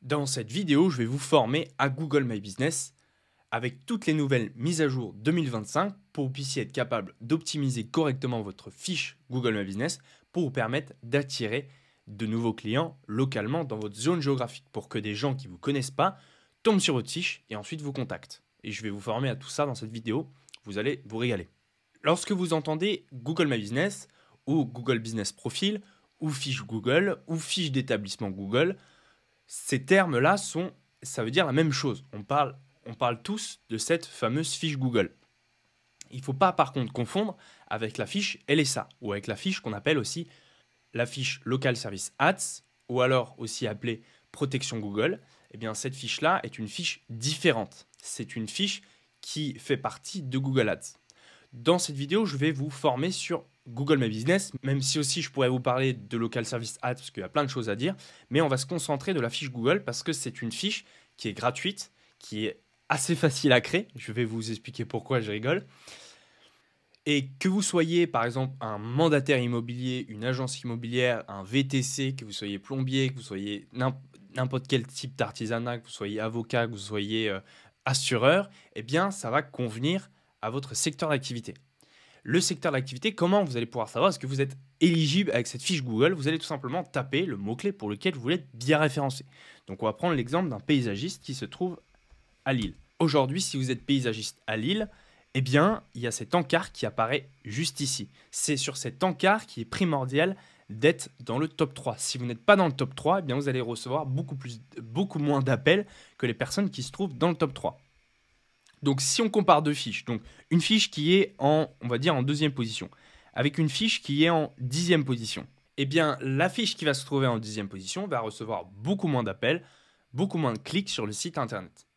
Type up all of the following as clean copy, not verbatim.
Dans cette vidéo, je vais vous former à Google My Business avec toutes les nouvelles mises à jour 2025 pour que vous puissiez être capable d'optimiser correctement votre fiche Google My Business pour vous permettre d'attirer de nouveaux clients localement dans votre zone géographique pour que des gens qui ne vous connaissent pas tombent sur votre fiche et ensuite vous contactent. Et je vais vous former à tout ça dans cette vidéo. Vous allez vous régaler. Lorsque vous entendez Google My Business ou Google Business Profile ou fiche Google ou fiche d'établissement Google, ces termes-là ça veut dire la même chose. On parle tous de cette fameuse fiche Google. Il ne faut pas par contre confondre avec la fiche LSA ou avec la fiche qu'on appelle aussi la fiche Local Service Ads ou alors aussi appelée protection Google. Eh bien, cette fiche-là est une fiche différente. C'est une fiche qui fait partie de Google Ads. Dans cette vidéo, je vais vous former sur Google My Business, même si aussi je pourrais vous parler de Local Service Ads parce qu'il y a plein de choses à dire, mais on va se concentrer de la fiche Google parce que c'est une fiche qui est gratuite, qui est assez facile à créer. Je vais vous expliquer pourquoi je rigole. Et que vous soyez par exemple un mandataire immobilier, une agence immobilière, un VTC, que vous soyez plombier, que vous soyez n'importe quel type d'artisanat, que vous soyez avocat, que vous soyez assureur, eh bien ça va convenir à votre secteur d'activité. Le secteur d'activité, comment vous allez pouvoir savoir est-ce que vous êtes éligible avec cette fiche Google? Vous allez tout simplement taper le mot-clé pour lequel vous voulez être bien référencé. Donc on va prendre l'exemple d'un paysagiste qui se trouve à Lille. Aujourd'hui, si vous êtes paysagiste à Lille, eh bien, il y a cet encart qui apparaît juste ici. C'est sur cet encart qui est primordial d'être dans le top 3. Si vous n'êtes pas dans le top 3, eh bien, vous allez recevoir beaucoup moins d'appels que les personnes qui se trouvent dans le top 3. Donc, si on compare deux fiches, donc une fiche qui est on va dire en deuxième position, avec une fiche qui est en 10e position, eh bien, la fiche qui va se trouver en 10e position va recevoir beaucoup moins d'appels, beaucoup moins de clics sur le site internet.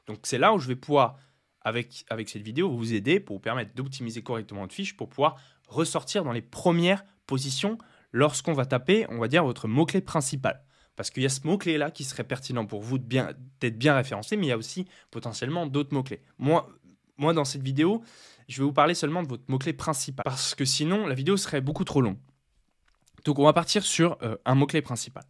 Donc, c'est là où je vais pouvoir, avec cette vidéo, vous aider pour vous permettre d'optimiser correctement votre fiche pour pouvoir ressortir dans les premières positions lorsqu'on va taper, on va dire, votre mot-clé principal. Parce qu'il y a ce mot-clé-là qui serait pertinent pour vous d'être bien référencé, mais il y a aussi potentiellement d'autres mots-clés. Moi, dans cette vidéo, je vais vous parler seulement de votre mot-clé principal, parce que sinon, la vidéo serait beaucoup trop longue. Donc, on va partir sur un mot-clé principal.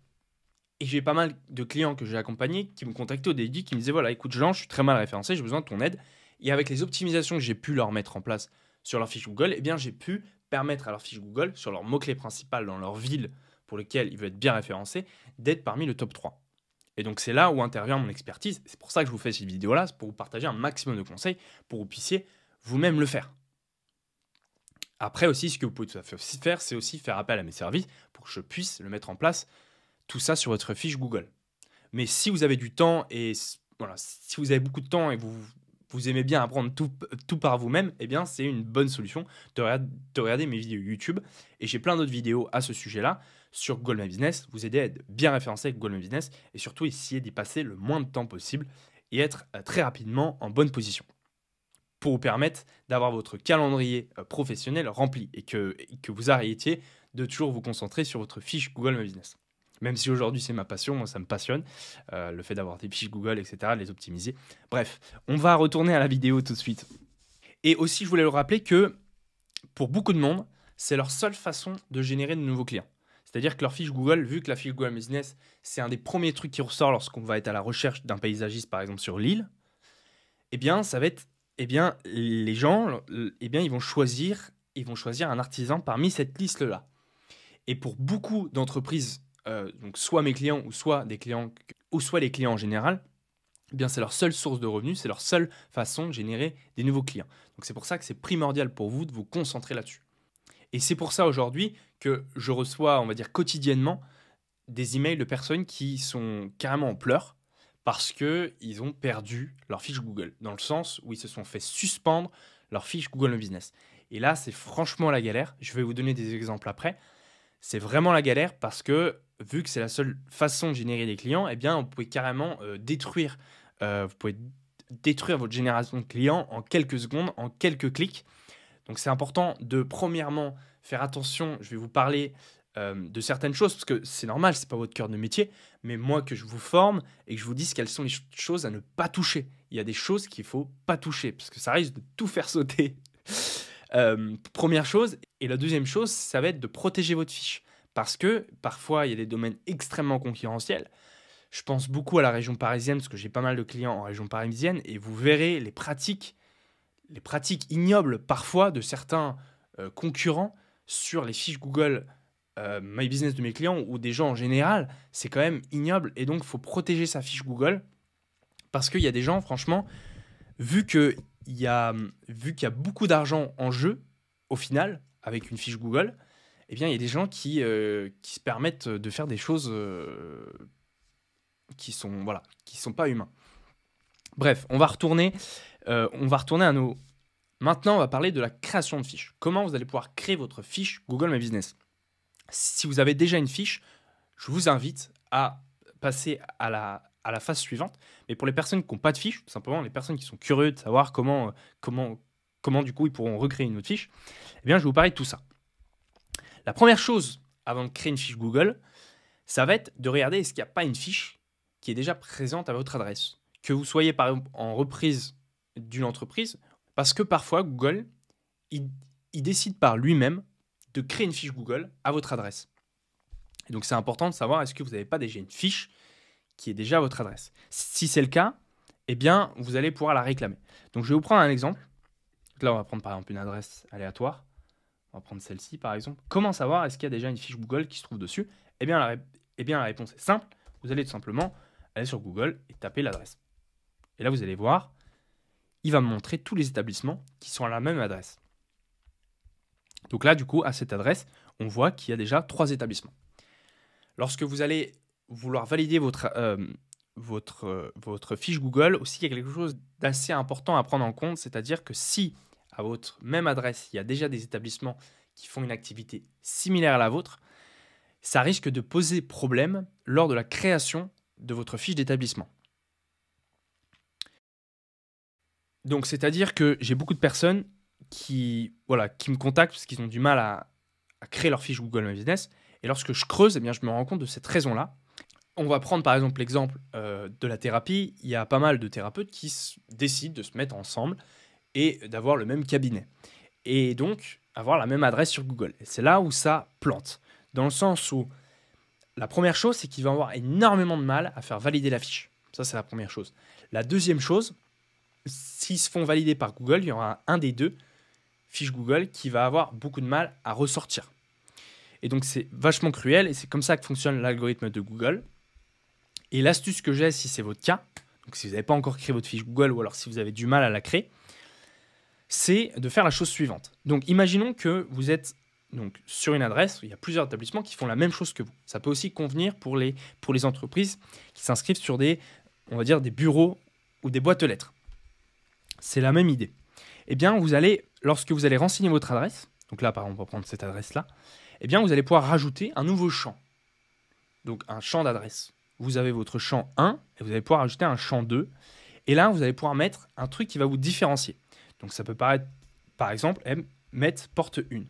Et j'ai pas mal de clients que j'ai accompagnés qui me contactaient au début, qui me disaient, voilà, écoute Jean, je suis très mal référencé, j'ai besoin de ton aide. Et avec les optimisations que j'ai pu leur mettre en place sur leur fiche Google, eh bien, j'ai pu permettre à leur fiche Google, sur leur mot-clé principal dans leur ville, pour lequel il veut être bien référencé, d'être parmi le top 3. Et donc c'est là où intervient mon expertise. C'est pour ça que je vous fais cette vidéo-là, c'est pour vous partager un maximum de conseils pour que vous puissiez vous-même le faire. Après aussi, ce que vous pouvez tout à fait aussi faire, c'est aussi faire appel à mes services pour que je puisse le mettre en place, tout ça sur votre fiche Google. Mais si vous avez du temps et voilà, si vous avez beaucoup de temps et vous aimez bien apprendre tout par vous-même, eh bien c'est une bonne solution de regarder mes vidéos YouTube. Et j'ai plein d'autres vidéos à ce sujet-là sur Google My Business, vous aider à être bien référencé avec Google My Business et surtout essayer d'y passer le moins de temps possible et être très rapidement en bonne position pour vous permettre d'avoir votre calendrier professionnel rempli et que vous arrêtiez de toujours vous concentrer sur votre fiche Google My Business. Même si aujourd'hui c'est ma passion, moi ça me passionne, le fait d'avoir des fiches Google, etc., de les optimiser. Bref, on va retourner à la vidéo tout de suite. Et aussi, je voulais le rappeler que pour beaucoup de monde, c'est leur seule façon de générer de nouveaux clients. C'est-à-dire que leur fiche Google, vu que la fiche Google Business, c'est un des premiers trucs qui ressort lorsqu'on va être à la recherche d'un paysagiste, par exemple sur l'île, eh bien, ça va être, eh bien, les gens, eh bien, ils vont choisir un artisan parmi cette liste-là. Et pour beaucoup d'entreprises, donc soit mes clients ou soit des clients ou soit les clients en général, eh bien c'est leur seule source de revenus, c'est leur seule façon de générer des nouveaux clients. Donc c'est pour ça que c'est primordial pour vous de vous concentrer là-dessus. Et c'est pour ça aujourd'hui que je reçois, on va dire quotidiennement, des emails de personnes qui sont carrément en pleurs parce qu'ils ont perdu leur fiche Google, dans le sens où ils se sont fait suspendre leur fiche Google Business. Et là, c'est franchement la galère. Je vais vous donner des exemples après. C'est vraiment la galère parce que, vu que c'est la seule façon de générer des clients, eh bien, vous pouvez carrément détruire votre génération de clients en quelques secondes, en quelques clics. Donc, c'est important de, premièrement, faire attention. Je vais vous parler de certaines choses parce que c'est normal, ce n'est pas votre cœur de métier, mais moi, que je vous forme et que je vous dise quelles sont les choses à ne pas toucher. Il y a des choses qu'il ne faut pas toucher parce que ça risque de tout faire sauter. Première chose. Et la deuxième chose, ça va être de protéger votre fiche. Parce que parfois, il y a des domaines extrêmement concurrentiels. Je pense beaucoup à la région parisienne parce que j'ai pas mal de clients en région parisienne et vous verrez les pratiques ignobles parfois de certains concurrents sur les fiches Google My Business de mes clients ou des gens en général. C'est quand même ignoble et donc il faut protéger sa fiche Google parce qu'il y a des gens, franchement, vu qu'il y a beaucoup d'argent en jeu, au final, avec une fiche Google, eh bien, il y a des gens qui se permettent de faire des choses qui sont pas humains. Bref, on va retourner à nos... Maintenant, on va parler de la création de fiches. Comment vous allez pouvoir créer votre fiche Google My Business. Si vous avez déjà une fiche, je vous invite à passer à la phase suivante. Mais pour les personnes qui n'ont pas de fiche, tout simplement les personnes qui sont curieuses de savoir comment du coup ils pourront recréer une autre fiche, eh bien je vais vous parler de tout ça. La première chose avant de créer une fiche Google, ça va être de regarder est-ce qu'il n'y a pas une fiche qui est déjà présente à votre adresse. Que vous soyez par exemple en reprise d'une entreprise, parce que parfois Google, il décide par lui-même de créer une fiche Google à votre adresse. Et donc c'est important de savoir est-ce que vous n'avez pas déjà une fiche qui est déjà à votre adresse. Si c'est le cas, eh bien vous allez pouvoir la réclamer. Donc je vais vous prendre un exemple. Là on va prendre par exemple une adresse aléatoire. On va prendre celle-ci par exemple. Comment savoir est-ce qu'il y a déjà une fiche Google qui se trouve dessus? Eh bien la réponse est simple. Vous allez tout simplement aller sur Google et taper l'adresse. Et là vous allez voir, il va me montrer tous les établissements qui sont à la même adresse. Donc là, du coup, à cette adresse, on voit qu'il y a déjà 3 établissements. Lorsque vous allez vouloir valider votre fiche Google, aussi, il y a quelque chose d'assez important à prendre en compte, c'est-à-dire que si à votre même adresse, il y a déjà des établissements qui font une activité similaire à la vôtre, ça risque de poser problème lors de la création de votre fiche d'établissement. Donc, c'est-à-dire que j'ai beaucoup de personnes qui me contactent parce qu'ils ont du mal à créer leur fiche Google My Business. Et lorsque je creuse, eh bien, je me rends compte de cette raison-là. On va prendre par exemple l'exemple de la thérapie. Il y a pas mal de thérapeutes qui décident de se mettre ensemble et d'avoir le même cabinet. Et donc, avoir la même adresse sur Google. Et c'est là où ça plante. Dans le sens où la première chose, c'est qu'ils vont avoir énormément de mal à faire valider la fiche. Ça, c'est la première chose. La deuxième chose, s'ils se font valider par Google, il y aura un des deux fiches Google qui va avoir beaucoup de mal à ressortir. Et donc, c'est vachement cruel et c'est comme ça que fonctionne l'algorithme de Google. Et l'astuce que j'ai, si c'est votre cas, donc si vous n'avez pas encore créé votre fiche Google ou alors si vous avez du mal à la créer, c'est de faire la chose suivante. Donc, imaginons que vous êtes donc, sur une adresse où il y a plusieurs établissements qui font la même chose que vous. Ça peut aussi convenir pour les entreprises qui s'inscrivent sur des bureaux ou des boîtes aux lettres. C'est la même idée. Eh bien, lorsque vous allez renseigner votre adresse, donc là, par exemple, on va prendre cette adresse-là, eh bien, vous allez pouvoir rajouter un nouveau champ. Donc, un champ d'adresse. Vous avez votre champ 1 et vous allez pouvoir ajouter un champ 2. Et là, vous allez pouvoir mettre un truc qui va vous différencier. Donc, ça peut paraître, par exemple, mettre porte 1.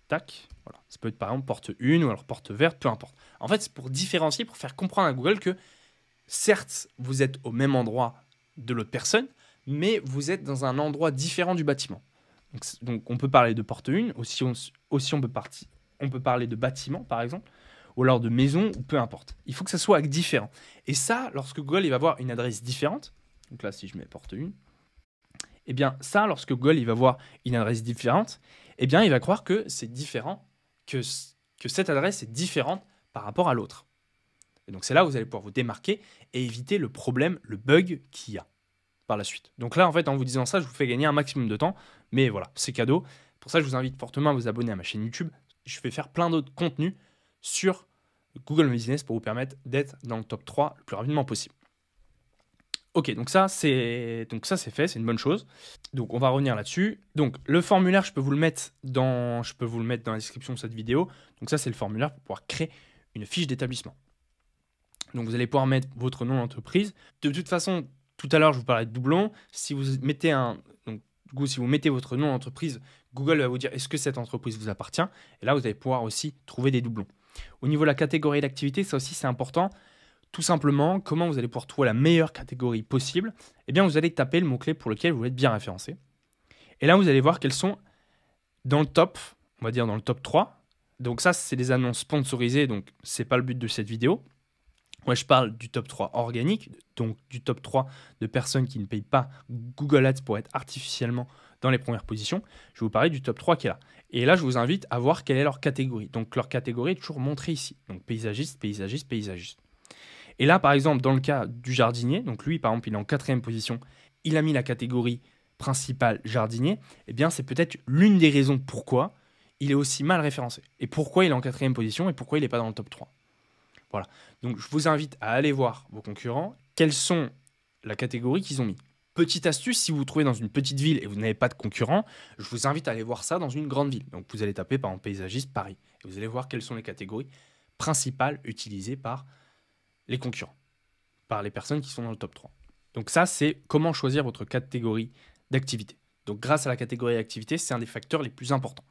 Tac. Voilà. Ça peut être, par exemple, porte 1 ou alors porte verte, peu importe. En fait, c'est pour différencier, pour faire comprendre à Google que, certes, vous êtes au même endroit de l'autre personne, mais vous êtes dans un endroit différent du bâtiment. Donc on peut parler de porte 1, aussi on peut parler de bâtiment, par exemple, ou alors de maison, ou peu importe. Il faut que ça soit différent. Et ça, lorsque Google il va voir une adresse différente, donc là, si je mets porte 1, eh bien ça, lorsque Google il va voir une adresse différente, eh bien il va croire que c'est différent, que cette adresse est différente par rapport à l'autre. Et donc c'est là où vous allez pouvoir vous démarquer et éviter le problème, le bug qu'il y a par la suite. Donc là, en fait, en vous disant ça, je vous fais gagner un maximum de temps. Mais voilà, c'est cadeau. Pour ça, je vous invite fortement à vous abonner à ma chaîne YouTube. Je vais faire plein d'autres contenus sur Google My Business pour vous permettre d'être dans le top 3 le plus rapidement possible. Ok, donc ça, c'est fait, c'est une bonne chose. Donc, on va revenir là-dessus. Donc, le formulaire, je peux vous le mettre dans la description de cette vidéo. Donc ça, c'est le formulaire pour pouvoir créer une fiche d'établissement. Donc, vous allez pouvoir mettre votre nom d'entreprise. De toute façon, tout à l'heure, je vous parlais de doublons. Si vous mettez si vous mettez votre nom d'entreprise, Google va vous dire est-ce que cette entreprise vous appartient. Et là, vous allez pouvoir aussi trouver des doublons. Au niveau de la catégorie d'activité, ça aussi, c'est important. Tout simplement, comment vous allez pouvoir trouver la meilleure catégorie possible? Eh bien, vous allez taper le mot-clé pour lequel vous voulez être bien référencé. Et là, vous allez voir qu'elles sont dans le top, on va dire dans le top 3. Donc ça, c'est des annonces sponsorisées, donc ce n'est pas le but de cette vidéo. Moi, je parle du top 3 organique, donc du top 3 de personnes qui ne payent pas Google Ads pour être artificiellement dans les premières positions. Je vais vous parler du top 3 qui est là. Et là, je vous invite à voir quelle est leur catégorie. Donc, leur catégorie est toujours montrée ici. Donc, paysagiste, paysagiste, paysagiste. Et là, par exemple, dans le cas du jardinier, donc lui, par exemple, il est en 4e position, il a mis la catégorie principale jardinier, eh bien, c'est peut-être l'une des raisons pourquoi il est aussi mal référencé. Et pourquoi il est en 4e position et pourquoi il n'est pas dans le top 3. Voilà. Donc, je vous invite à aller voir vos concurrents, quelles sont la catégorie qu'ils ont mis. Petite astuce, si vous vous trouvez dans une petite ville et vous n'avez pas de concurrents, je vous invite à aller voir ça dans une grande ville. Donc, vous allez taper par exemple paysagiste Paris et vous allez voir quelles sont les catégories principales utilisées par les concurrents, par les personnes qui sont dans le top 3. Donc ça, c'est comment choisir votre catégorie d'activité. Donc grâce à la catégorie d'activité, c'est un des facteurs les plus importants.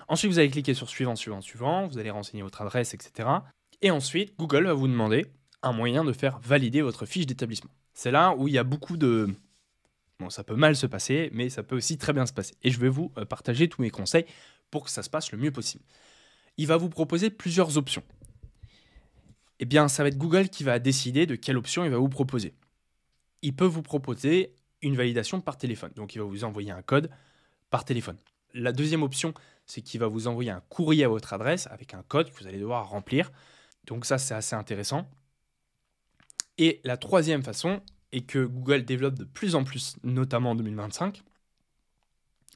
Ensuite, vous allez cliquer sur suivant, suivant, suivant, vous allez renseigner votre adresse, etc. Et ensuite, Google va vous demander un moyen de faire valider votre fiche d'établissement. C'est là où il y a beaucoup de... Bon, ça peut mal se passer, mais ça peut aussi très bien se passer. Et je vais vous partager tous mes conseils pour que ça se passe le mieux possible. Il va vous proposer plusieurs options. Eh bien, ça va être Google qui va décider de quelle option il va vous proposer. Il peut vous proposer une validation par téléphone. Donc, il va vous envoyer un code par téléphone. La deuxième option, c'est qu'il va vous envoyer un courrier à votre adresse avec un code que vous allez devoir remplir. Donc ça, c'est assez intéressant. Et la troisième façon, et que Google développe de plus en plus, notamment en 2025,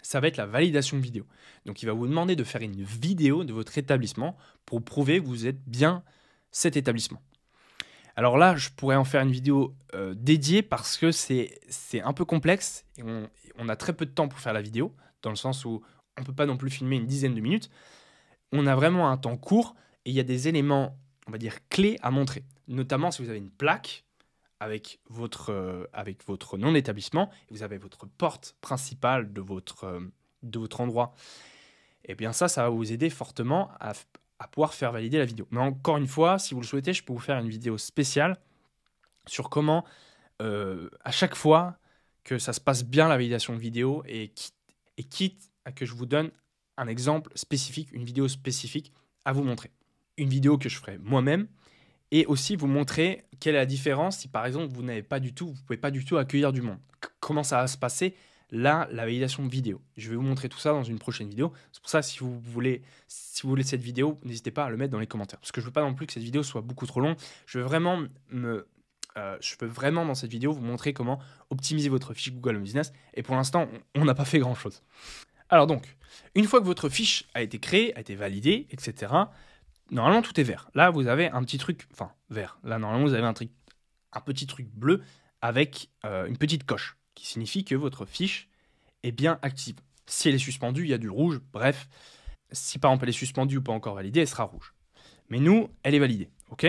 ça va être la validation vidéo. Donc, il va vous demander de faire une vidéo de votre établissement pour prouver que vous êtes bien cet établissement. Alors là, je pourrais en faire une vidéo dédiée parce que c'est un peu complexe et on a très peu de temps pour faire la vidéo, dans le sens où on ne peut pas non plus filmer une dizaine de minutes. On a vraiment un temps court et il y a des éléments, on va dire, clés à montrer. Notamment si vous avez une plaque avec votre nom d'établissement et vous avez votre porte principale de votre endroit. Et bien ça va vous aider fortement à pouvoir faire valider la vidéo. Mais encore une fois, si vous le souhaitez, je peux vous faire une vidéo spéciale sur comment, à chaque fois que ça se passe bien la validation de vidéo, et quitte à que je vous donne un exemple spécifique, une vidéo spécifique à vous montrer. Une vidéo que je ferai moi-même, et aussi vous montrer quelle est la différence si par exemple vous ne pouvez pas du tout accueillir du monde. Comment ça va se passer là, la validation vidéo. Je vais vous montrer tout ça dans une prochaine vidéo. C'est pour ça, si vous voulez cette vidéo, n'hésitez pas à le mettre dans les commentaires. Parce que je ne veux pas non plus que cette vidéo soit beaucoup trop longue. Je veux vraiment dans cette vidéo vous montrer comment optimiser votre fiche Google My Business. Et pour l'instant, on n'a pas fait grand-chose. Alors donc, une fois que votre fiche a été créée, a été validée, etc., normalement, tout est vert. Là, vous avez un petit truc, enfin, vert. Là, normalement, vous avez un petit truc bleu avec une petite coche, qui signifie que votre fiche est bien active. Si elle est suspendue, il y a du rouge. Bref, si par exemple elle est suspendue ou pas encore validée, elle sera rouge. Mais nous, elle est validée. Ok ?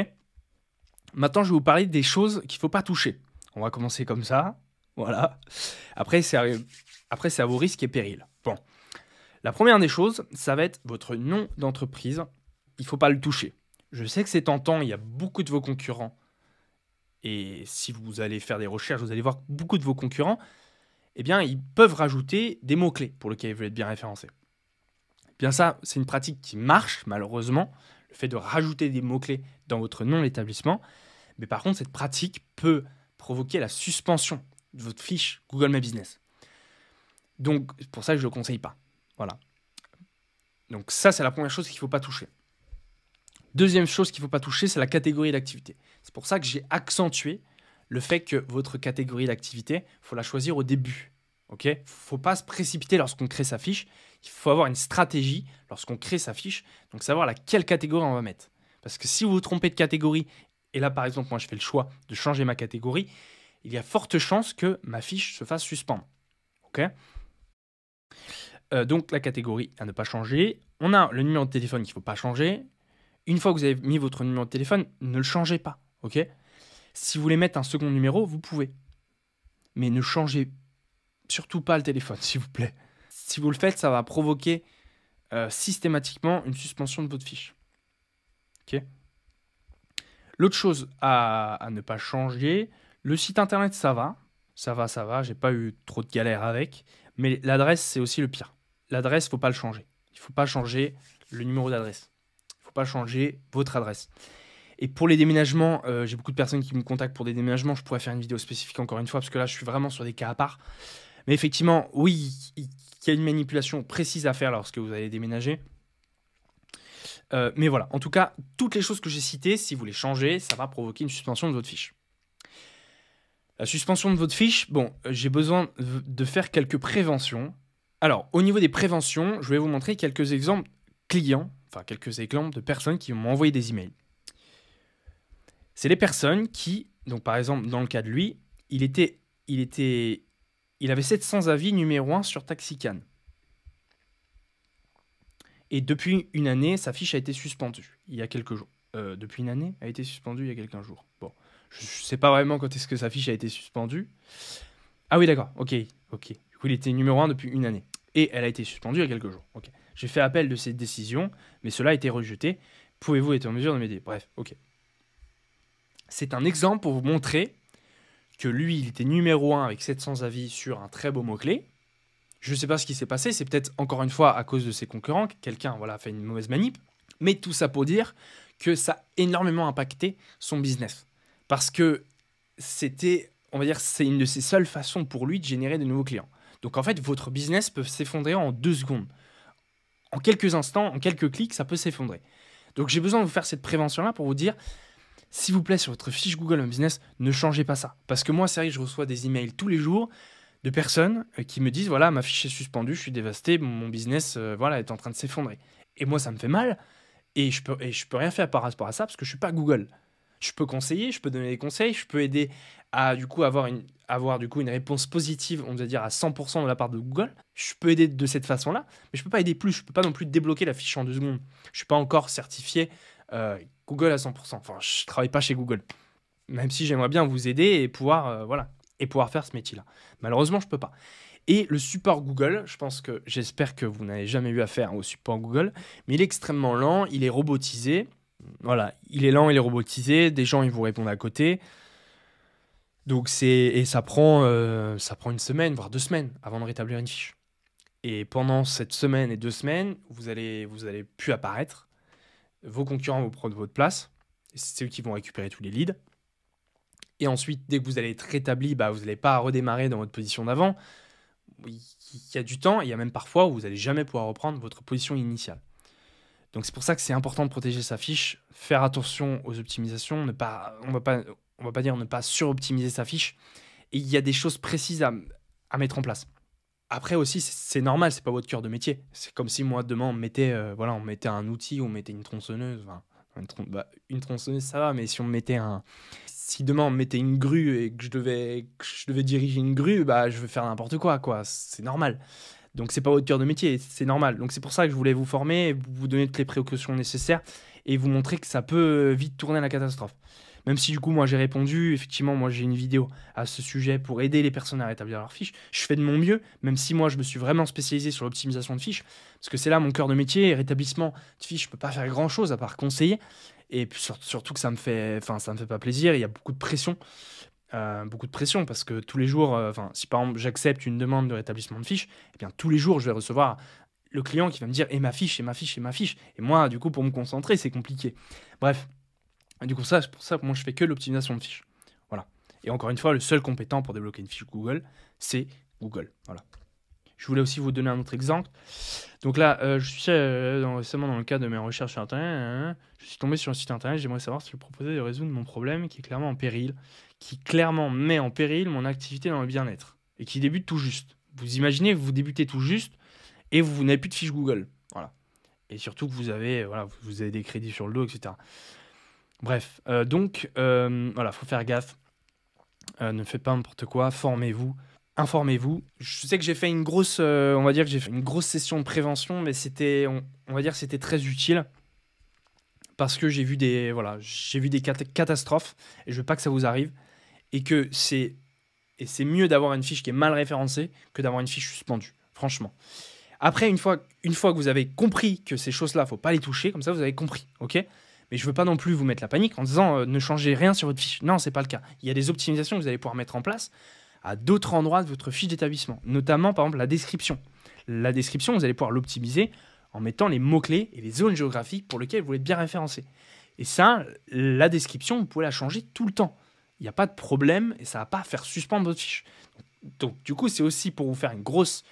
Maintenant, je vais vous parler des choses qu'il ne faut pas toucher. On va commencer comme ça. Voilà. Après, c'est à vos risques et périls. Bon. La première des choses, ça va être votre nom d'entreprise. Il ne faut pas le toucher. Je sais que c'est tentant, il y a beaucoup de vos concurrents. Et si vous allez faire des recherches, vous allez voir que beaucoup de vos concurrents, eh bien, ils peuvent rajouter des mots-clés pour lesquels ils veulent être bien référencés. Eh bien ça, c'est une pratique qui marche, malheureusement, le fait de rajouter des mots-clés dans votre nom d'établissement. Mais par contre, cette pratique peut provoquer la suspension de votre fiche Google My Business. Donc, c'est pour ça que je ne le conseille pas. Voilà. Donc ça, c'est la première chose qu'il ne faut pas toucher. Deuxième chose qu'il ne faut pas toucher, c'est la catégorie d'activité. C'est pour ça que j'ai accentué le fait que votre catégorie d'activité, il faut la choisir au début. Il ne faut pas se précipiter lorsqu'on crée sa fiche. Il faut avoir une stratégie lorsqu'on crée sa fiche. Donc savoir laquelle catégorie on va mettre. Parce que si vous vous trompez de catégorie, et là par exemple, moi je fais le choix de changer ma catégorie, il y a forte chance que ma fiche se fasse suspendre. Donc la catégorie à ne pas changer. On a le numéro de téléphone qu'il ne faut pas changer. Une fois que vous avez mis votre numéro de téléphone, ne le changez pas. Si vous voulez mettre un second numéro, vous pouvez. Mais ne changez surtout pas le téléphone, s'il vous plaît. Si vous le faites, ça va provoquer systématiquement une suspension de votre fiche. L'autre chose à ne pas changer, le site internet, ça va. Ça va, j'ai pas eu trop de galères avec. Mais l'adresse, c'est aussi le pire. L'adresse, il ne faut pas le changer. Il ne faut pas changer le numéro d'adresse. Il ne faut pas changer votre adresse. Et pour les déménagements, j'ai beaucoup de personnes qui me contactent pour des déménagements. Je pourrais faire une vidéo spécifique encore une fois, parce que là, je suis vraiment sur des cas à part. Mais effectivement, oui, il y a une manipulation précise à faire lorsque vous allez déménager. Mais voilà, en tout cas, toutes les choses que j'ai citées, si vous les changez, ça va provoquer une suspension de votre fiche. La suspension de votre fiche, bon, j'ai besoin de faire quelques préventions. Alors, au niveau des préventions, je vais vous montrer quelques exemples clients, enfin quelques exemples de personnes qui m'ont envoyé des emails. C'est les personnes qui, donc par exemple, dans le cas de lui, il avait 700 avis numéro 1 sur Taxican. Et depuis une année, sa fiche a été suspendue il y a quelques jours. Depuis une année, elle a été suspendue il y a quelques jours. Bon, je ne sais pas vraiment quand est-ce que sa fiche a été suspendue. Ah oui, d'accord, ok. Du coup, il était numéro 1 depuis une année. Et elle a été suspendue il y a quelques jours. Ok. J'ai fait appel de cette décision, mais cela a été rejeté. Pouvez-vous être en mesure de m'aider? Bref, ok. C'est un exemple pour vous montrer que lui, il était numéro 1 avec 700 avis sur un très beau mot-clé. Je ne sais pas ce qui s'est passé, c'est peut-être encore une fois à cause de ses concurrents, que quelqu'un a fait une mauvaise manip, mais tout ça pour dire que ça a énormément impacté son business. Parce que c'était, on va dire, c'est une de ses seules façons pour lui de générer de nouveaux clients. Donc en fait, votre business peut s'effondrer en 2 secondes. En quelques instants, en quelques clics, ça peut s'effondrer. Donc j'ai besoin de vous faire cette prévention-là pour vous dire, s'il vous plaît, sur votre fiche Google My Business, ne changez pas ça. Parce que moi, c'est vrai que je reçois des emails tous les jours de personnes qui me disent, voilà, ma fiche est suspendue, je suis dévasté, mon business est en train de s'effondrer. Et moi, ça me fait mal, et je peux rien faire par rapport à ça, parce que je suis pas Google. Je peux conseiller, je peux donner des conseils, je peux aider à du coup avoir une réponse positive, on va dire à 100% de la part de Google. Je peux aider de cette façon-là, mais je peux pas aider plus. Je peux pas non plus débloquer la fiche en 2 secondes. Je suis pas encore certifié Google à 100%. Enfin, je travaille pas chez Google, même si j'aimerais bien vous aider et pouvoir faire ce métier-là. Malheureusement, je peux pas. Et le support Google, j'espère que vous n'avez jamais eu affaire au support Google, mais il est extrêmement lent, il est robotisé. Voilà, il est lent, il est robotisé, des gens ils vous répondent à côté. Donc ça prend une semaine, voire 2 semaines avant de rétablir une fiche. Et pendant cette semaine et 2 semaines, vous allez plus apparaître. Vos concurrents vont prendre votre place. C'est eux qui vont récupérer tous les leads. Et ensuite, dès que vous allez être rétabli, vous n'allez pas redémarrer dans votre position d'avant. Il y a du temps, il y a même parfois où vous n'allez jamais pouvoir reprendre votre position initiale. Donc c'est pour ça que c'est important de protéger sa fiche, faire attention aux optimisations, on va pas dire ne pas suroptimiser sa fiche. Et il y a des choses précises à mettre en place. Après aussi, c'est normal, c'est pas votre cœur de métier. C'est comme si moi demain on mettait un outil, on mettait une tronçonneuse. Une tronçonneuse ça va, mais si demain on me mettait une grue et que je devais diriger une grue, je vais faire n'importe quoi. C'est normal. Donc c'est pas votre cœur de métier, c'est normal. Donc c'est pour ça que je voulais vous former, vous donner toutes les précautions nécessaires et vous montrer que ça peut vite tourner à la catastrophe. Même si du coup moi j'ai répondu, effectivement moi j'ai une vidéo à ce sujet pour aider les personnes à rétablir leurs fiches. Je fais de mon mieux, même si moi je me suis vraiment spécialisé sur l'optimisation de fiches, parce que c'est là mon cœur de métier, et rétablissement de fiches, je peux pas faire grand chose à part conseiller. Et puis surtout que ça me fait pas plaisir, il y a beaucoup de pression. Parce que tous les jours, si par exemple j'accepte une demande de rétablissement de fiche, et bien tous les jours je vais recevoir le client qui va me dire et ma fiche. Et moi, du coup, pour me concentrer, c'est compliqué. Bref, du coup, c'est pour ça que moi je fais que l'optimisation de fiches. Voilà. Et encore une fois, le seul compétent pour débloquer une fiche Google, c'est Google. Voilà. Je voulais aussi vous donner un autre exemple. Donc là, je suis récemment dans le cadre de mes recherches sur Internet. Je suis tombé sur un site Internet. J'aimerais savoir si je proposais de résoudre mon problème qui est clairement en péril, qui clairement met en péril mon activité dans le bien-être et qui débute tout juste. Vous imaginez, vous débutez tout juste et vous n'avez plus de fiche Google. Voilà. Et surtout que vous avez des crédits sur le dos, etc. Bref, faut faire gaffe. Ne faites pas n'importe quoi. Formez-vous. Informez-vous. Je sais que j'ai fait une grosse, session de prévention, mais c'était très utile parce que j'ai vu des catastrophes et je veux pas que ça vous arrive et c'est mieux d'avoir une fiche qui est mal référencée que d'avoir une fiche suspendue, franchement. Après, une fois que vous avez compris que ces choses-là, faut pas les toucher, comme ça vous avez compris, ok ? Mais je veux pas non plus vous mettre la panique en disant ne changez rien sur votre fiche. Non, c'est pas le cas. Il y a des optimisations que vous allez pouvoir mettre en place à d'autres endroits de votre fiche d'établissement, notamment par exemple la description. La description, vous allez pouvoir l'optimiser en mettant les mots-clés et les zones géographiques pour lesquelles vous voulez bien référencer. Et ça, la description, vous pouvez la changer tout le temps. Il n'y a pas de problème et ça ne va pas faire suspendre votre fiche. Donc, du coup, c'est aussi pour vous faire une grosse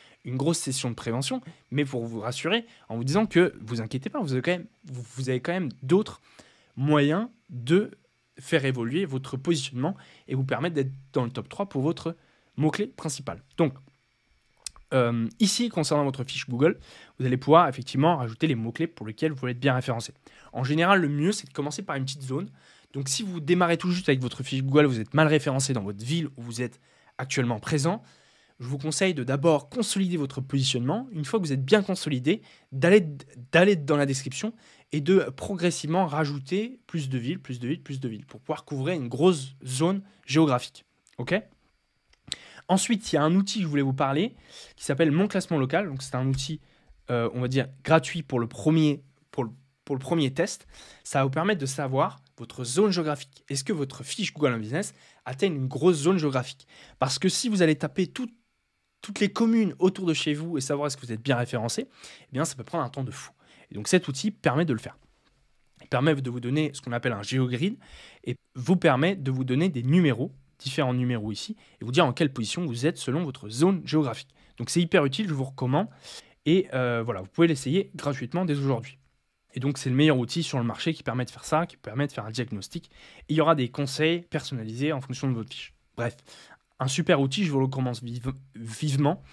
session de prévention, mais pour vous rassurer en vous disant que vous inquiétez pas, vous avez quand même d'autres moyens de faire évoluer votre positionnement et vous permettre d'être dans le top 3 pour votre mot-clé principal. Donc, ici, concernant votre fiche Google, vous allez pouvoir effectivement rajouter les mots-clés pour lesquels vous voulez être bien référencé. En général, le mieux, c'est de commencer par une petite zone. Donc, si vous démarrez tout juste avec votre fiche Google, vous êtes mal référencé dans votre ville où vous êtes actuellement présent, je vous conseille de d'abord consolider votre positionnement. Une fois que vous êtes bien consolidé, d'aller dans la description et de progressivement rajouter plus de villes pour pouvoir couvrir une grosse zone géographique. Ok ? Ensuite, il y a un outil que je voulais vous parler qui s'appelle Mon Classement Local. Donc, c'est un outil, on va dire, gratuit pour le premier test. Ça va vous permettre de savoir votre zone géographique. Est-ce que votre fiche Google My Business atteint une grosse zone géographique? Parce que si vous allez taper toutes les communes autour de chez vous et savoir est-ce que vous êtes bien référencé, eh bien, ça peut prendre un temps de fou. Et donc, cet outil permet de le faire. Il permet de vous donner ce qu'on appelle un GeoGrid et vous permet de vous donner des numéros, différents numéros ici, et vous dire en quelle position vous êtes selon votre zone géographique. Donc, c'est hyper utile, je vous recommande. Et voilà, vous pouvez l'essayer gratuitement dès aujourd'hui. Et donc, c'est le meilleur outil sur le marché qui permet de faire ça, qui permet de faire un diagnostic. Et il y aura des conseils personnalisés en fonction de votre fiche. Bref, un super outil, je vous le recommande vivement.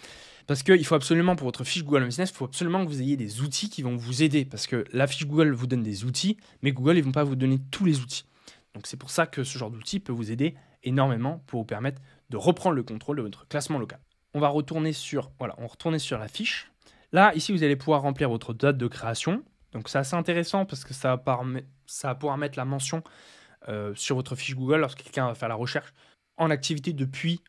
Parce qu'il faut absolument, pour votre fiche Google My Business, il faut absolument que vous ayez des outils qui vont vous aider. Parce que la fiche Google vous donne des outils, mais Google, ils ne vont pas vous donner tous les outils. Donc, c'est pour ça que ce genre d'outil peut vous aider énormément pour vous permettre de reprendre le contrôle de votre classement local. On va retourner sur la fiche. Là, ici, vous allez pouvoir remplir votre date de création. Donc, c'est assez intéressant parce que ça va pouvoir mettre la mention sur votre fiche Google lorsque quelqu'un va faire la recherche en activité depuis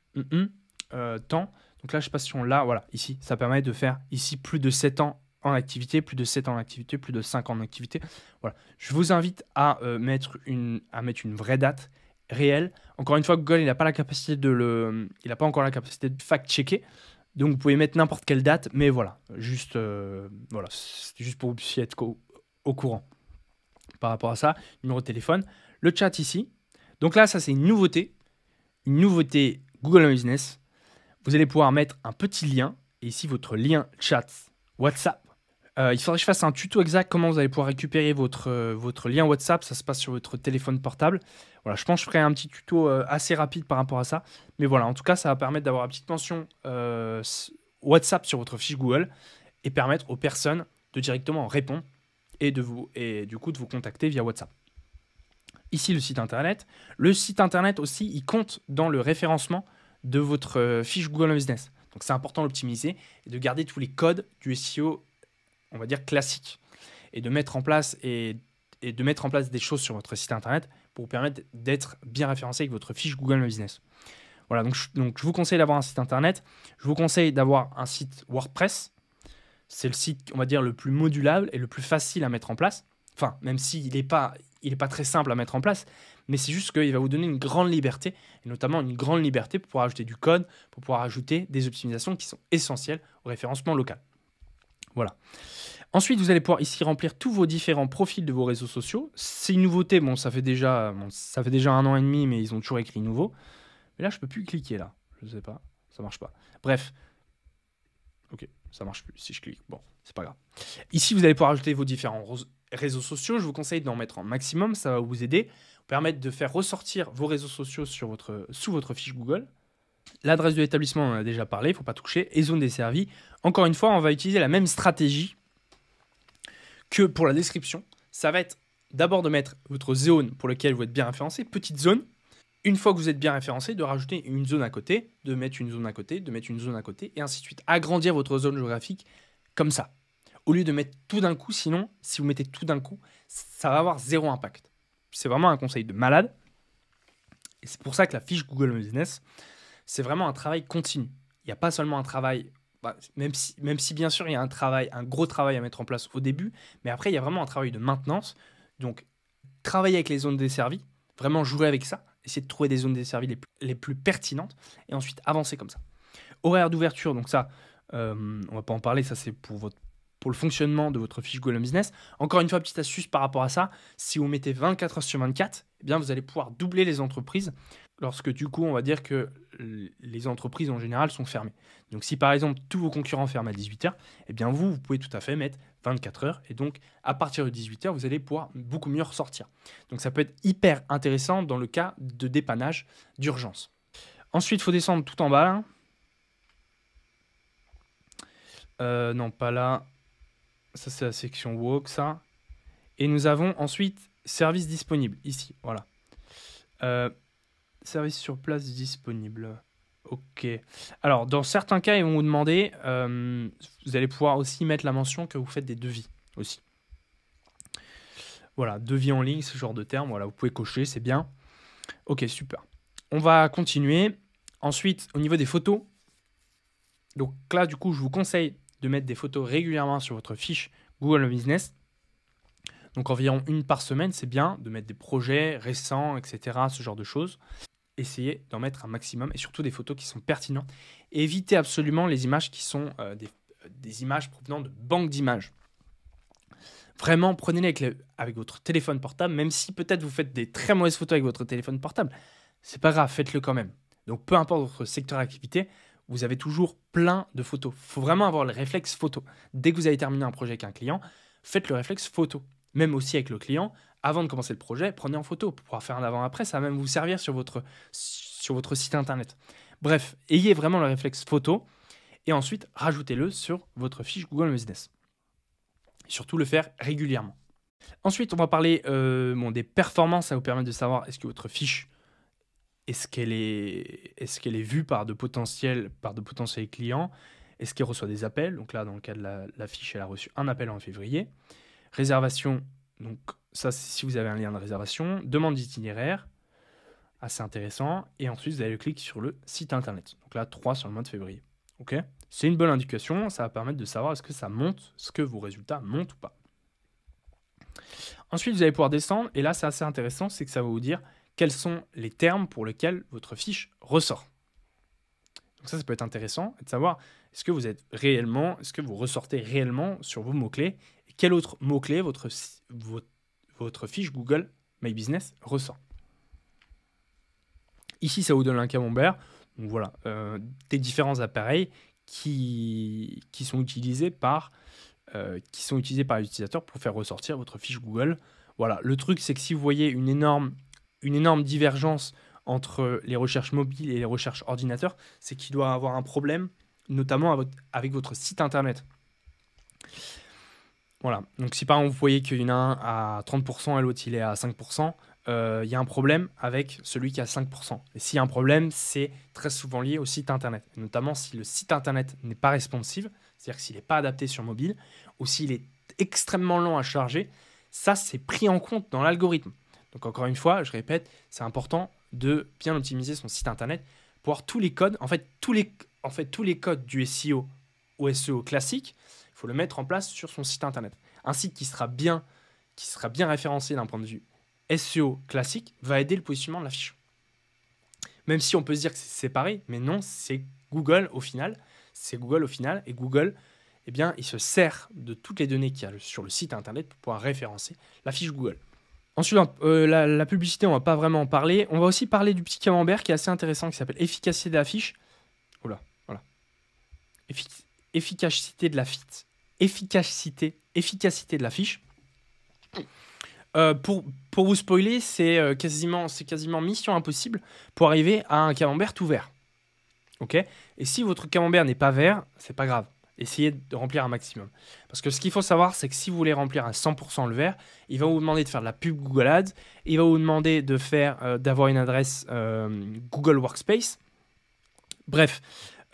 temps. Donc là, je passe sur là, voilà, ici, ça permet de faire ici plus de 7 ans en activité, plus de 7 ans en activité, plus de 5 ans en activité. Voilà. Je vous invite à mettre une vraie date réelle. Encore une fois, Google, il n'a pas encore la capacité de fact-checker. Donc, vous pouvez mettre n'importe quelle date, mais voilà, voilà, c'était juste pour que vous puissiez être au courant par rapport à ça. Numéro de téléphone, le chat ici. Donc là, ça, c'est une nouveauté Google My Business. Vous allez pouvoir mettre un petit lien, et ici, votre lien chat WhatsApp. Il faudrait que je fasse un tuto exact comment vous allez pouvoir récupérer votre lien WhatsApp. Ça se passe sur votre téléphone portable. Voilà, je pense que je ferai un petit tuto assez rapide par rapport à ça. Mais voilà, en tout cas, ça va permettre d'avoir une petite mention WhatsApp sur votre fiche Google et permettre aux personnes de directement répondre et du coup de vous contacter via WhatsApp. Ici, le site internet. Le site internet aussi, il compte dans le référencement de votre fiche Google My Business. Donc, c'est important d'optimiser et de garder tous les codes du SEO, on va dire classique, et de mettre en place des choses sur votre site internet pour vous permettre d'être bien référencé avec votre fiche Google My Business. Voilà, donc je vous conseille d'avoir un site internet. Je vous conseille d'avoir un site WordPress. C'est le site, on va dire, le plus modulable et le plus facile à mettre en place. Enfin, même s'il n'est pas très simple à mettre en place, mais c'est juste qu'il va vous donner une grande liberté, et notamment une grande liberté pour pouvoir ajouter du code, pour pouvoir ajouter des optimisations qui sont essentielles au référencement local. Voilà. Ensuite, vous allez pouvoir ici remplir tous vos différents profils de vos réseaux sociaux. C'est une nouveauté, ça fait déjà 1 an et demi, mais ils ont toujours écrit nouveau. Mais là, je ne peux plus cliquer là. Je ne sais pas, ça ne marche pas. Bref. Ok, ça ne marche plus si je clique. Bon, c'est pas grave. Ici, vous allez pouvoir ajouter vos différents réseaux sociaux. Je vous conseille d'en mettre un maximum. Ça va vous aider, vous permettre de faire ressortir vos réseaux sociaux sous votre fiche Google. L'adresse de l'établissement, on en a déjà parlé, il ne faut pas toucher. Et zone desservie. Encore une fois, on va utiliser la même stratégie que pour la description. Ça va être d'abord de mettre votre zone pour laquelle vous êtes bien référencé, petite zone. Une fois que vous êtes bien référencé, de rajouter une zone à côté, de mettre une zone à côté, de mettre une zone à côté, et ainsi de suite. Agrandir votre zone géographique comme ça. Au lieu de mettre tout d'un coup, sinon, si vous mettez tout d'un coup, ça va avoir 0 impact. C'est vraiment un conseil de malade. Et c'est pour ça que la fiche Google My Business, c'est vraiment un travail continu. Il n'y a pas seulement un travail, même si bien sûr il y a un gros travail à mettre en place au début, mais après il y a vraiment un travail de maintenance. Donc, travailler avec les zones desservies, vraiment jouer avec ça, essayer de trouver des zones desservies les plus pertinentes, et ensuite avancer comme ça. Horaire d'ouverture, donc ça, on ne va pas en parler, ça c'est pour pour le fonctionnement de votre fiche Google My Business. Encore une fois, petite astuce par rapport à ça, si vous mettez 24 heures sur 24, eh bien, vous allez pouvoir doubler les entreprises lorsque du coup, on va dire que les entreprises en général sont fermées. Donc si par exemple, tous vos concurrents ferment à 18 heures, eh bien vous pouvez tout à fait mettre 24 heures et donc à partir de 18 heures, vous allez pouvoir beaucoup mieux ressortir. Donc ça peut être hyper intéressant dans le cas de dépannage d'urgence. Ensuite, il faut descendre tout en bas. Non, pas là. Ça, c'est la section Walk, ça. Et nous avons ensuite service disponible, ici, voilà. Service sur place disponible. Ok. Alors, dans certains cas, ils vont vous demander, vous allez pouvoir aussi mettre la mention que vous faites des devis, aussi. Voilà, devis en ligne, ce genre de terme, voilà, vous pouvez cocher, c'est bien. Ok, super. On va continuer. Ensuite, au niveau des photos. Donc là, du coup, je vous conseille de mettre des photos régulièrement sur votre fiche Google My Business. Donc environ une par semaine, c'est bien de mettre des projets récents, etc., ce genre de choses. Essayez d'en mettre un maximum et surtout des photos qui sont pertinentes. Et évitez absolument les images qui sont des images provenant de banques d'images. Vraiment, prenez-les avec votre téléphone portable, même si peut-être vous faites des très mauvaises photos avec votre téléphone portable. C'est pas grave, faites-le quand même. Donc peu importe votre secteur d'activité, vous avez toujours plein de photos. Il faut vraiment avoir le réflexe photo. Dès que vous avez terminé un projet avec un client, faites le réflexe photo. Même aussi avec le client, avant de commencer le projet, prenez en photo pour pouvoir faire un avant-après. Ça va même vous servir sur votre site internet. Bref, ayez vraiment le réflexe photo et ensuite rajoutez-le sur votre fiche Google My Business. Et surtout le faire régulièrement. Ensuite, on va parler des performances. Ça vous permet de savoir est-ce que votre fiche est-ce qu'elle est vue par de potentiels clients? Est-ce qu'elle reçoit des appels? Donc là, dans le cas de la fiche, elle a reçu un appel en février. Réservation, donc ça, c'est si vous avez un lien de réservation. Demande d'itinéraire, assez intéressant. Et ensuite, vous avez le clic sur le site internet. Donc là, 3 sur le mois de février. Ok, c'est une bonne indication. Ça va permettre de savoir est-ce que ça monte, est-ce que vos résultats montent ou pas. Ensuite, vous allez pouvoir descendre. Et là, c'est assez intéressant, c'est que ça va vous dire quels sont les termes pour lesquels votre fiche ressort. Donc ça peut être intéressant de savoir est-ce que vous ressortez réellement sur vos mots-clés et quel autre mot-clé votre fiche Google My Business ressort. Ici, ça vous donne un camembert. Donc voilà, des différents appareils qui sont utilisés par l'utilisateur pour faire ressortir votre fiche Google. Voilà, le truc, c'est que si vous voyez une énorme divergence entre les recherches mobiles et les recherches ordinateurs, c'est qu'il doit avoir un problème, notamment avec votre site internet. Voilà, donc si par exemple vous voyez qu'il y en a un à 30% et l'autre il est à 5%, il y a un problème avec celui qui a 5%. Et s'il y a un problème, c'est très souvent lié au site internet, et notamment si le site internet n'est pas responsive, c'est-à-dire s'il n'est pas adapté sur mobile, ou s'il est extrêmement lent à charger, ça c'est pris en compte dans l'algorithme. Donc encore une fois, je répète, c'est important de bien optimiser son site internet pour avoir tous les codes. En fait, tous les codes du SEO ou SEO classique, il faut le mettre en place sur son site internet. Un site qui sera bien référencé d'un point de vue SEO classique va aider le positionnement de la fiche. Même si on peut se dire que c'est séparé, mais non, c'est Google au final. Et Google, eh bien, il se sert de toutes les données qu'il y a sur le site internet pour pouvoir référencer la fiche Google. Ensuite, la publicité, on ne va pas vraiment en parler. On va aussi parler du petit camembert qui est assez intéressant, qui s'appelle efficacité de la fiche. Voilà. Efficacité de la fiche. Efficacité de la fiche. Pour vous spoiler, c'est quasiment mission impossible pour arriver à un camembert tout vert. Ok ? Et si votre camembert n'est pas vert, c'est pas grave. Essayez de remplir un maximum. Parce que ce qu'il faut savoir, c'est que si vous voulez remplir à 100% le vert, il va vous demander de faire de la pub Google Ads, il va vous demander d'avoir une adresse Google Workspace. Bref,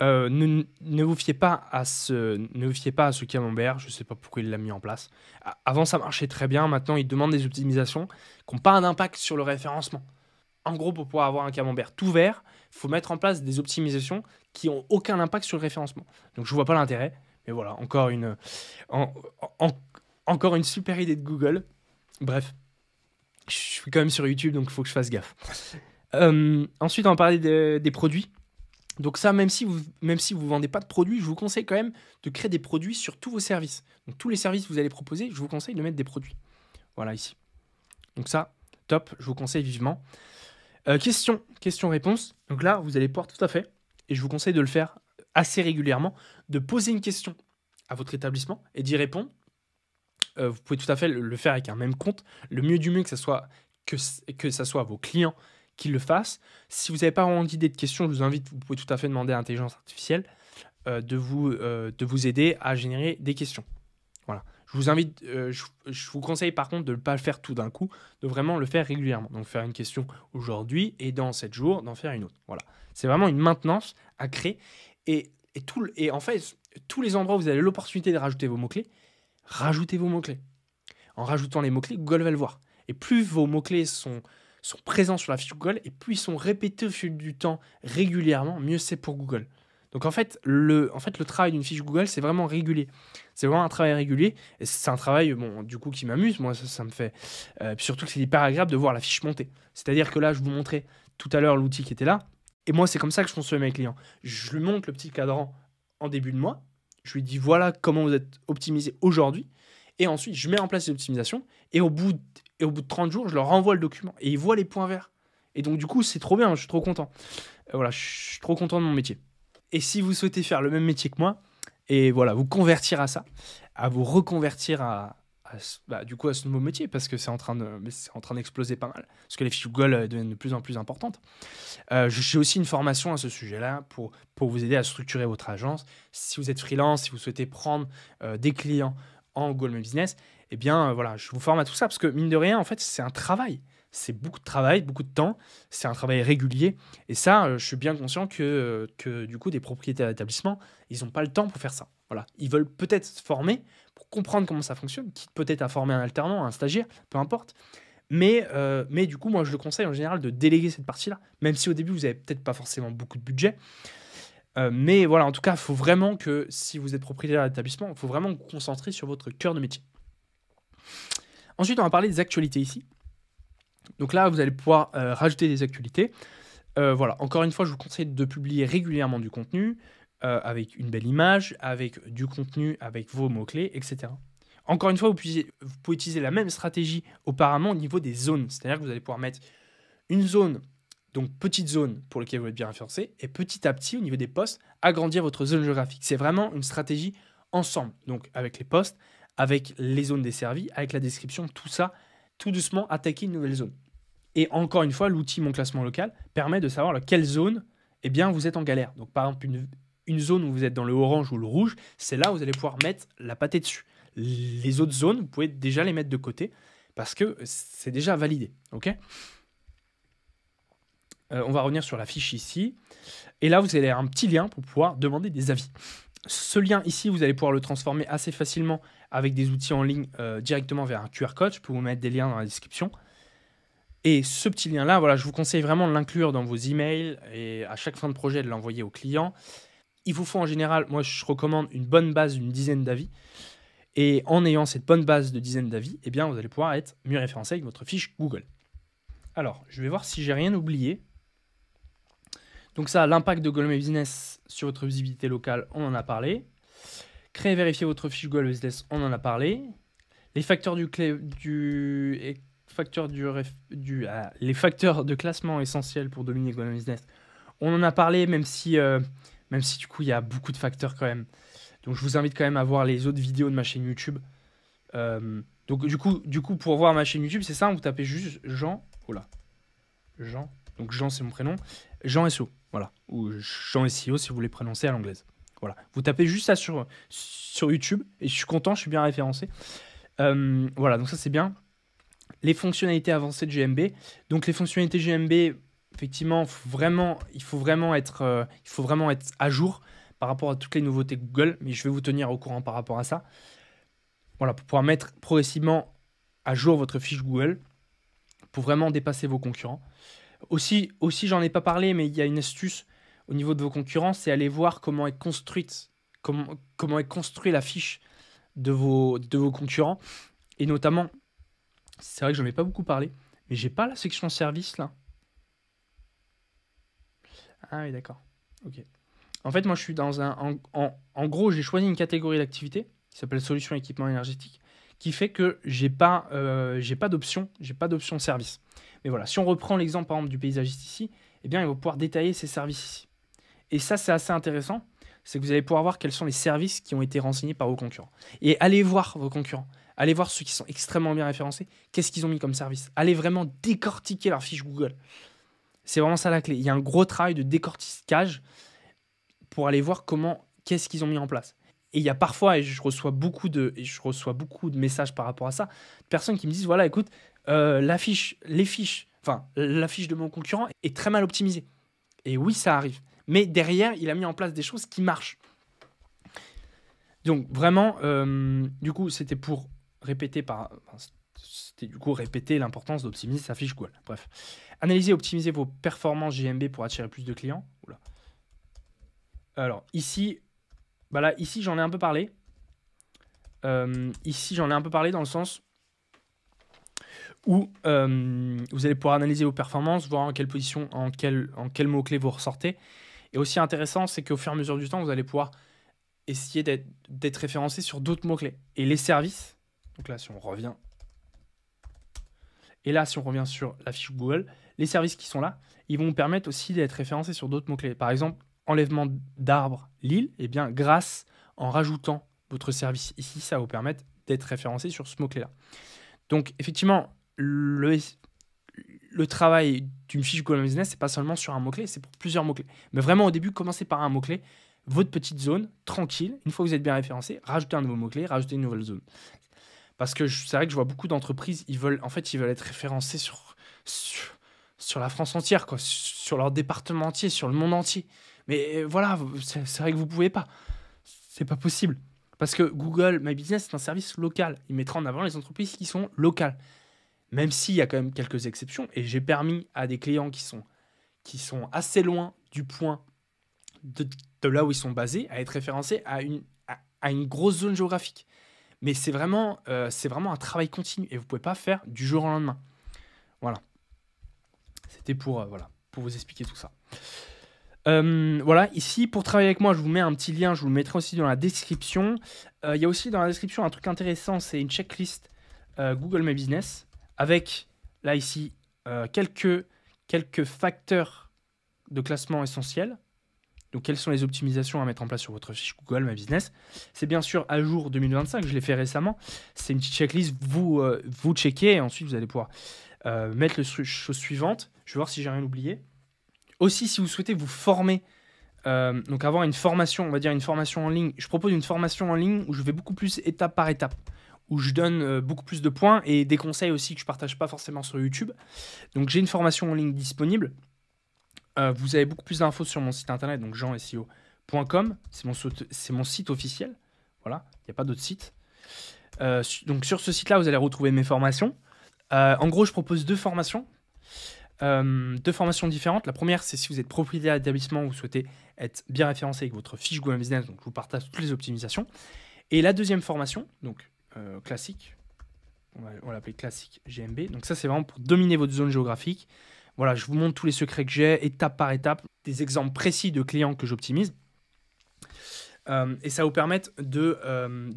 ne vous fiez pas à ce camembert. Je ne sais pas pourquoi il l'a mis en place. Avant, ça marchait très bien. Maintenant, il demande des optimisations qui n'ont pas d'impact sur le référencement. En gros, pour pouvoir avoir un camembert tout vert, il faut mettre en place des optimisations qui n'ont aucun impact sur le référencement. Donc, je ne vois pas l'intérêt. Mais voilà, encore une super idée de Google. Bref, je suis quand même sur YouTube, donc il faut que je fasse gaffe. Ensuite, on va parler des produits. Donc ça, même si vous vendez pas de produits, je vous conseille quand même de créer des produits sur tous vos services. Donc tous les services que vous allez proposer, je vous conseille de mettre des produits. Voilà, ici. Donc ça, top, je vous conseille vivement. Question-réponse. Donc là, vous allez pouvoir tout à fait, et je vous conseille de le faire assez régulièrement, de poser une question à votre établissement et d'y répondre. Vous pouvez tout à fait le faire avec un même compte. Le mieux du mieux que ça soit vos clients qui le fassent. Si vous n'avez pas vraiment d'idée de questions, je vous invite, vous pouvez tout à fait demander à l'intelligence artificielle de vous aider à générer des questions. Voilà. Je vous invite, je vous conseille par contre de ne pas le faire tout d'un coup, de vraiment le faire régulièrement. Donc faire une question aujourd'hui et dans 7 jours, d'en faire une autre. Voilà. C'est vraiment une maintenance à créer. Et en fait, tous les endroits où vous avez l'opportunité de rajouter vos mots-clés, rajoutez vos mots-clés. En rajoutant les mots-clés, Google va le voir. Et plus vos mots-clés sont présents sur la fiche Google, et plus ils sont répétés au fil du temps régulièrement, mieux c'est pour Google. Donc en fait, le travail d'une fiche Google, c'est vraiment régulier. C'est vraiment un travail régulier. Et c'est un travail, bon, du coup, qui m'amuse. Moi, ça me fait... puis surtout que c'est hyper agréable de voir la fiche monter. C'est-à-dire que là, je vous montrais tout à l'heure l'outil qui était là. Et moi, c'est comme ça que je fonctionne avec mes clients. Je lui montre le petit cadran en début de mois. Je lui dis, voilà comment vous êtes optimisé aujourd'hui. Et ensuite, je mets en place les optimisations. Et au bout de 30 jours, je leur renvoie le document. Et ils voient les points verts. Et donc, du coup, c'est trop bien. Je suis trop content. Voilà, je suis trop content de mon métier. Et si vous souhaitez faire le même métier que moi, et voilà, vous convertir à ça, à vous reconvertir du coup à ce nouveau métier, parce que c'est en train d'exploser pas mal, parce que les fiches Google deviennent de plus en plus importantes. J'ai aussi une formation à ce sujet-là pour vous aider à structurer votre agence. Si vous êtes freelance, si vous souhaitez prendre des clients en Google My Business, eh bien voilà, je vous forme à tout ça, parce que mine de rien, en fait, c'est un travail. C'est beaucoup de travail, beaucoup de temps, c'est un travail régulier. Et ça, je suis bien conscient que du coup, des propriétaires d'établissements, ils n'ont pas le temps pour faire ça. Voilà. Ils veulent peut-être se former pour comprendre comment ça fonctionne, quitte peut-être à former un alternant, un stagiaire, peu importe. Mais du coup, moi, je le conseille en général de déléguer cette partie-là, même si au début, vous n'avez peut-être pas forcément beaucoup de budget. Mais voilà, en tout cas, il faut vraiment que, si vous êtes propriétaire d'établissement, il faut vraiment vous concentrer sur votre cœur de métier. Ensuite, on va parler des actualités ici. Donc là, vous allez pouvoir rajouter des actualités. Voilà, encore une fois, je vous conseille de publier régulièrement du contenu, avec une belle image, avec du contenu, avec vos mots-clés, etc. Encore une fois, vous pouvez utiliser la même stratégie auparavant au niveau des zones. C'est-à-dire que vous allez pouvoir mettre une zone, donc petite zone pour laquelle vous êtes bien référencé, et petit à petit, au niveau des posts, agrandir votre zone géographique. C'est vraiment une stratégie ensemble, donc avec les posts, avec les zones desservies, avec la description, tout ça, tout doucement attaquer une nouvelle zone. Et encore une fois, l'outil Mon Classement Local permet de savoir quelle zone eh bien, vous êtes en galère. Donc par exemple, une zone où vous êtes dans le orange ou le rouge, c'est là où vous allez pouvoir mettre la pâtée dessus. Les autres zones, vous pouvez déjà les mettre de côté parce que c'est déjà validé. Okay, on va revenir sur la fiche ici. Et là, vous allez avoir un petit lien pour pouvoir demander des avis. Ce lien ici, vous allez pouvoir le transformer assez facilement avec des outils en ligne directement vers un QR code. Je peux vous mettre des liens dans la description. Et ce petit lien-là, voilà, je vous conseille vraiment de l'inclure dans vos emails et à chaque fin de projet de l'envoyer au client. Il vous faut en général, moi je recommande une bonne base d'une dizaine d'avis. Et en ayant cette bonne base de dizaines d'avis, eh bien vous allez pouvoir être mieux référencé avec votre fiche Google. Alors, je vais voir si j'ai rien oublié. Donc ça, l'impact de Google My Business sur votre visibilité locale, on en a parlé. Créer et vérifier votre fiche Google Business, on en a parlé. Les facteurs les facteurs de classement essentiels pour dominer Google My Business, on en a parlé, même si du coup il y a beaucoup de facteurs quand même. Donc je vous invite quand même à voir les autres vidéos de ma chaîne YouTube. Donc du coup pour voir ma chaîne YouTube, c'est ça, vous tapez juste Jean, donc Jean c'est mon prénom, Jean SEO, voilà, ou Jean SEO si vous voulez prononcer à l'anglaise. Voilà, vous tapez juste ça sur YouTube et je suis content, je suis bien référencé. Voilà, donc ça c'est bien. Les fonctionnalités avancées de GMB. Donc les fonctionnalités GMB, effectivement, il faut vraiment être à jour par rapport à toutes les nouveautés Google, mais je vais vous tenir au courant par rapport à ça. Voilà, pour pouvoir mettre progressivement à jour votre fiche Google, pour vraiment dépasser vos concurrents. Aussi j'en ai pas parlé, mais il y a une astuce au niveau de vos concurrents, c'est aller voir comment est construite la fiche de vos concurrents, et notamment, c'est vrai que j'en ai pas beaucoup parlé, mais j'ai pas la section service là. Ah oui, d'accord. Ok. En fait, moi, je suis dans en gros, j'ai choisi une catégorie d'activité qui s'appelle solutions équipement énergétique, qui fait que j'ai pas d'option service. Mais voilà, si on reprend l'exemple, par exemple, du paysagiste ici, eh bien, il va pouvoir détailler ses services ici. Et ça, c'est assez intéressant. C'est que vous allez pouvoir voir quels sont les services qui ont été renseignés par vos concurrents. Et allez voir vos concurrents. Allez voir ceux qui sont extrêmement bien référencés. Qu'est-ce qu'ils ont mis comme service? Allez vraiment décortiquer leur fiche Google. C'est vraiment ça la clé. Il y a un gros travail de décortiquage pour aller voir qu'est-ce qu'ils ont mis en place. Et il y a parfois, et je reçois beaucoup de messages par rapport à ça, de personnes qui me disent, voilà, écoute, la fiche de mon concurrent est très mal optimisée. Et oui, ça arrive. Mais derrière, il a mis en place des choses qui marchent. Donc vraiment, du coup, c'était pour répéter répéter l'importance d'optimiser sa fiche Google. Bref, analyser et optimiser vos performances GMB pour attirer plus de clients. Oula. Alors ici, ici j'en ai un peu parlé. Ici j'en ai un peu parlé dans le sens où vous allez pouvoir analyser vos performances, voir en quelle position, en quel mot-clé vous ressortez. Et aussi intéressant, c'est qu'au fur et à mesure du temps, vous allez pouvoir essayer d'être référencé sur d'autres mots-clés. Et les services, donc là si on revient, sur la fiche Google, les services qui sont là, ils vont vous permettre aussi d'être référencé sur d'autres mots-clés. Par exemple, enlèvement d'arbres, Lille, et bien en rajoutant votre service ici, ça va vous permettre d'être référencé sur ce mot-clé-là. Donc effectivement, le travail d'une fiche Google My Business, c'est pas seulement sur un mot-clé, c'est pour plusieurs mots-clés. Mais vraiment au début, commencez par un mot-clé, votre petite zone, tranquille. Une fois que vous êtes bien référencé, rajoutez un nouveau mot-clé, rajoutez une nouvelle zone. Parce que c'est vrai que je vois beaucoup d'entreprises, ils veulent être référencés sur la France entière, quoi, sur leur département entier, sur le monde entier. Mais voilà, c'est vrai que vous pouvez pas. C'est pas possible. Parce que Google My Business, c'est un service local. Il mettra en avant les entreprises qui sont locales. Même s'il y a quand même quelques exceptions. Et j'ai permis à des clients qui sont assez loin du point de là où ils sont basés à être référencés à une grosse zone géographique. Mais c'est vraiment un travail continu. Et vous ne pouvez pas faire du jour au lendemain. Voilà. C'était pour vous expliquer tout ça. Voilà, ici, pour travailler avec moi, je vous mets un petit lien, je vous le mettrai aussi dans la description. Il y a aussi dans la description un truc intéressant, c'est une checklist Google My Business, avec, là, ici, quelques facteurs de classement essentiels. Donc, quelles sont les optimisations à mettre en place sur votre fiche Google My Business? C'est bien sûr à jour 2025, je l'ai fait récemment. C'est une petite checklist, vous checkez, et ensuite, vous allez pouvoir mettre les choses suivantes. Je vais voir si j'ai rien oublié. Aussi, si vous souhaitez vous former, donc avoir une formation, on va dire une formation en ligne, je propose une formation en ligne où je vais beaucoup plus étape par étape, où je donne beaucoup plus de points et des conseils aussi que je ne partage pas forcément sur YouTube. Donc j'ai une formation en ligne disponible. Vous avez beaucoup plus d'infos sur mon site internet, donc jeanseo.com, c'est mon site officiel. Voilà, il n'y a pas d'autre site. Donc sur ce site-là, vous allez retrouver mes formations. En gros, je propose deux formations différentes. La première, c'est si vous êtes propriétaire d'établissement, vous souhaitez être bien référencé avec votre fiche Google Business, donc je vous partage toutes les optimisations. Et la deuxième formation, donc classique, on va l'appeler classique GMB. Donc ça, c'est vraiment pour dominer votre zone géographique. Voilà, je vous montre tous les secrets que j'ai, étape par étape, des exemples précis de clients que j'optimise. Et ça va vous permettre de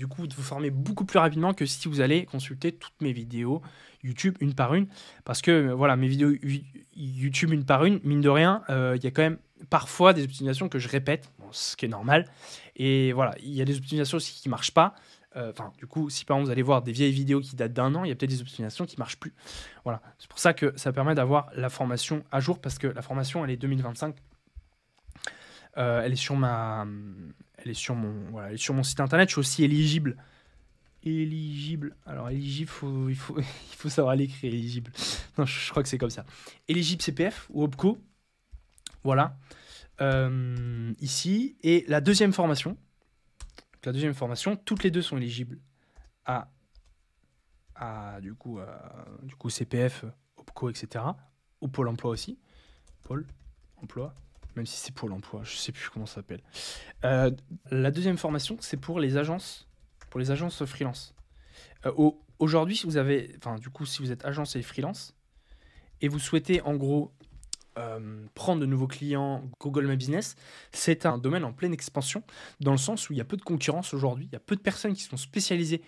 vous former beaucoup plus rapidement que si vous allez consulter toutes mes vidéos YouTube une par une. Parce que voilà, mes vidéos YouTube une par une, mine de rien, il y a quand même parfois des optimisations que je répète, ce qui est normal. Et voilà, il y a des optimisations aussi qui ne marchent pas. Du coup, si par exemple vous allez voir des vieilles vidéos qui datent d'1 an, il y a peut-être des optimisations qui ne marchent plus. Voilà, c'est pour ça que ça permet d'avoir la formation à jour, parce que la formation, elle est 2025. Elle est sur mon site internet. Je suis aussi éligible. Alors éligible, il faut savoir l'écrire, éligible. Non, je crois que c'est comme ça. Éligible CPF ou OPCO. Voilà. Ici. Et la deuxième formation. Toutes les deux sont éligibles à CPF, OPCO, etc. Ou Pôle emploi aussi. Pôle emploi. Même si c'est Pôle emploi, je ne sais plus comment ça s'appelle. La deuxième formation, c'est pour les agences freelance. Aujourd'hui, si vous êtes agence et freelance, et vous souhaitez en gros prendre de nouveaux clients, Google My Business, c'est un domaine en pleine expansion, dans le sens où il y a peu de concurrence aujourd'hui, il y a peu de personnes qui sont spécialisées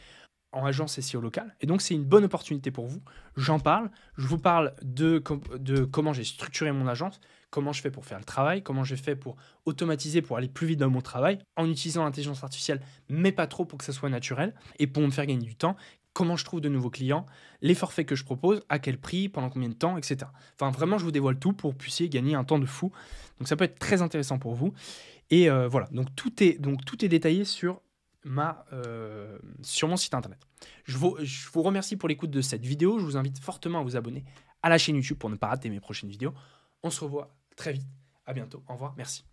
en agence SEO locale, et donc c'est une bonne opportunité pour vous. J'en parle, je vous parle de comment j'ai structuré mon agence, comment je fais pour faire le travail, comment j'ai fait pour automatiser, pour aller plus vite dans mon travail, en utilisant l'intelligence artificielle, mais pas trop pour que ça soit naturel, et pour me faire gagner du temps, comment je trouve de nouveaux clients, les forfaits que je propose, à quel prix, pendant combien de temps, etc. Enfin, vraiment, je vous dévoile tout pour que vous puissiez gagner un temps de fou. Donc ça peut être très intéressant pour vous. Et voilà, donc tout est détaillé sur mon site internet. Je vous remercie pour l'écoute de cette vidéo. Je vous invite fortement à vous abonner à la chaîne YouTube pour ne pas rater mes prochaines vidéos. On se revoit très vite. À bientôt. Au revoir. Merci.